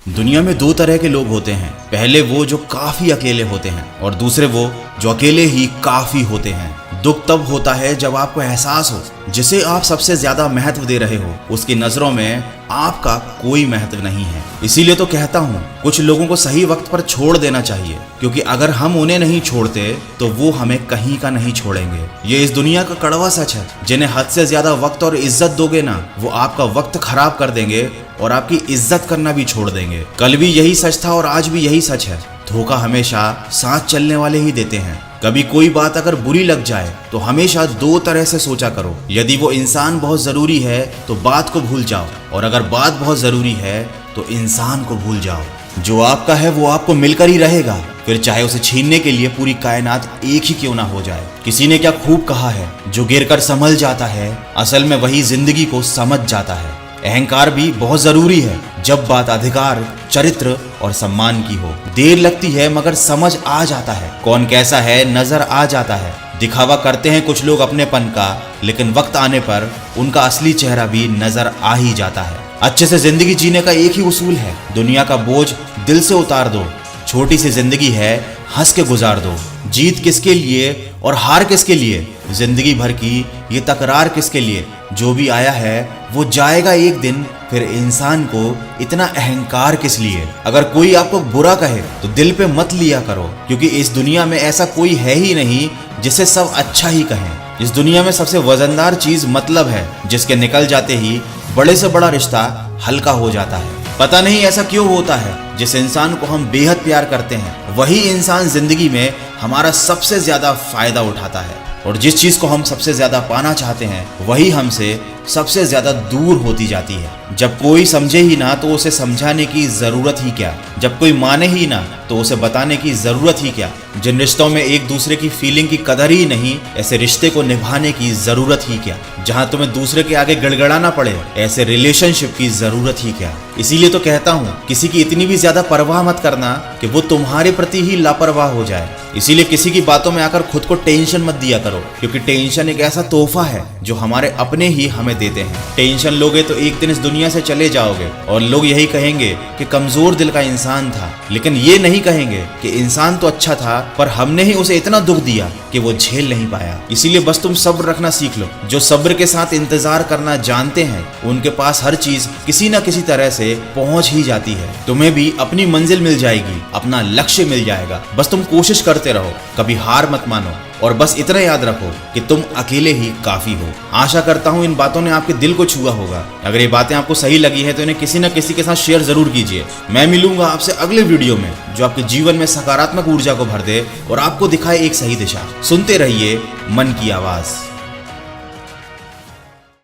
दुनिया में दो तरह के लोग होते हैं। पहले वो जो काफी अकेले होते हैं और दूसरे वो जो अकेले ही काफी होते हैं। दुख तब होता है जब आपको एहसास हो जिसे आप सबसे ज्यादा महत्व दे रहे हो उसकी नजरों में आपका कोई महत्व नहीं है। इसीलिए तो कहता हूँ कुछ लोगों को सही वक्त पर छोड़ देना चाहिए, क्योंकि अगर हम उन्हें नहीं छोड़ते तो वो हमें कहीं का नहीं छोड़ेंगे। ये इस दुनिया का कड़वा सच है। जिन्हें हद से ज्यादा वक्त और इज्जत दोगे ना, वो आपका वक्त खराब कर देंगे और आपकी इज्जत करना भी छोड़ देंगे। कल भी यही सच था और आज भी यही सच है। धोखा हमेशा साथ चलने वाले ही देते हैं। कभी कोई बात अगर बुरी लग जाए तो हमेशा दो तरह से सोचा करो। यदि वो इंसान बहुत जरूरी है तो बात को भूल जाओ, और अगर बात बहुत जरूरी है तो इंसान को भूल जाओ। जो आपका है वो आपको मिलकर ही रहेगा, फिर चाहे उसे छीनने के लिए पूरी कायनात एक ही क्यों ना हो जाए। किसी ने क्या खूब कहा है, जो गिरकर संभल जाता है असल में वही जिंदगी को समझ जाता है। अहंकार भी बहुत जरूरी है जब बात अधिकार, चरित्र और सम्मान की हो। देर लगती है मगर समझ आ जाता है। कौन कैसा है नजर आ जाता है। दिखावा करते हैं कुछ लोग अपनेपन का, लेकिन वक्त आने पर उनका असली चेहरा भी नजर आ ही जाता है। अच्छे से जिंदगी जीने का एक ही उसूल है, दुनिया का बोझ दिल से उतार दो। छोटी सी जिंदगी है, हंस के गुजार दो। जीत किसके लिए और हार किसके लिए, जिंदगी भर की ये तकरार किसके लिए। जो भी आया है वो जाएगा एक दिन, फिर इंसान को इतना अहंकार किस लिए। अगर कोई आपको बुरा कहे तो दिल पे मत लिया करो, क्योंकि इस दुनिया में ऐसा कोई है ही नहीं जिसे सब अच्छा ही कहें। इस दुनिया में सबसे वजनदार चीज मतलब है, जिसके निकल जाते ही बड़े से बड़ा रिश्ता हल्का हो जाता है। पता नहीं ऐसा क्यों होता है, जिस इंसान को हम बेहद प्यार करते हैं वही इंसान जिंदगी में हमारा सबसे ज्यादा फायदा उठाता है, और जिस चीज को हम सबसे ज्यादा पाना चाहते हैं वही हमसे सबसे ज्यादा दूर होती जाती है। जब कोई समझे ही ना तो उसे समझाने की जरूरत ही क्या। जब कोई माने ही ना तो उसे बताने की जरूरत ही क्या। जिन रिश्तों में एक दूसरे की फीलिंग की कदर ही नहीं, ऐसे रिश्ते को निभाने की जरूरत ही क्या। जहां तुम्हें दूसरे के आगे गड़गड़ाना पड़े, ऐसे रिलेशनशिप की जरूरत ही क्या। इसीलिए तो कहता हूँ किसी की इतनी भी ज्यादा परवाह मत करना कि वो तुम्हारे प्रति ही लापरवाह हो जाए। इसीलिए किसी की बातों में आकर खुद को टेंशन मत दिया करो, क्योंकि टेंशन एक ऐसा तोहफा है जो हमारे अपने ही हमें देते हैं। टेंशन लोगे तो एक दिन इस दुनिया से चले जाओगे और लोग यही कहेंगे कि कमजोर दिल का इंसान था, लेकिन ये नहीं कहेंगे कि इंसान तो अच्छा था पर हमने ही उसे इतना दुख दिया कि वो झेल नहीं पाया। इसीलिए बस तुम सब्र रखना सीख लो। जो सब्र के साथ इंतजार करना जानते हैं उनके पास हर चीज किसी न किसी तरह से पहुंच ही जाती है। तुम्हें भी अपनी मंजिल मिल जाएगी, अपना लक्ष्य मिल जाएगा। बस तुम कोशिश करते रहो, कभी हार मत मानो, और बस इतना याद रखो कि तुम अकेले ही काफी हो। आशा करता हूँ इन बातों ने आपके दिल को छुआ होगा। अगर ये बातें आपको सही लगी है तो इन्हें किसी न किसी के साथ शेयर जरूर कीजिए। मैं मिलूंगा आपसे अगले वीडियो में जो आपके जीवन में सकारात्मक ऊर्जा को भर दे और आपको दिखाए एक सही दिशा। सुनते रहिए मन की आवाज।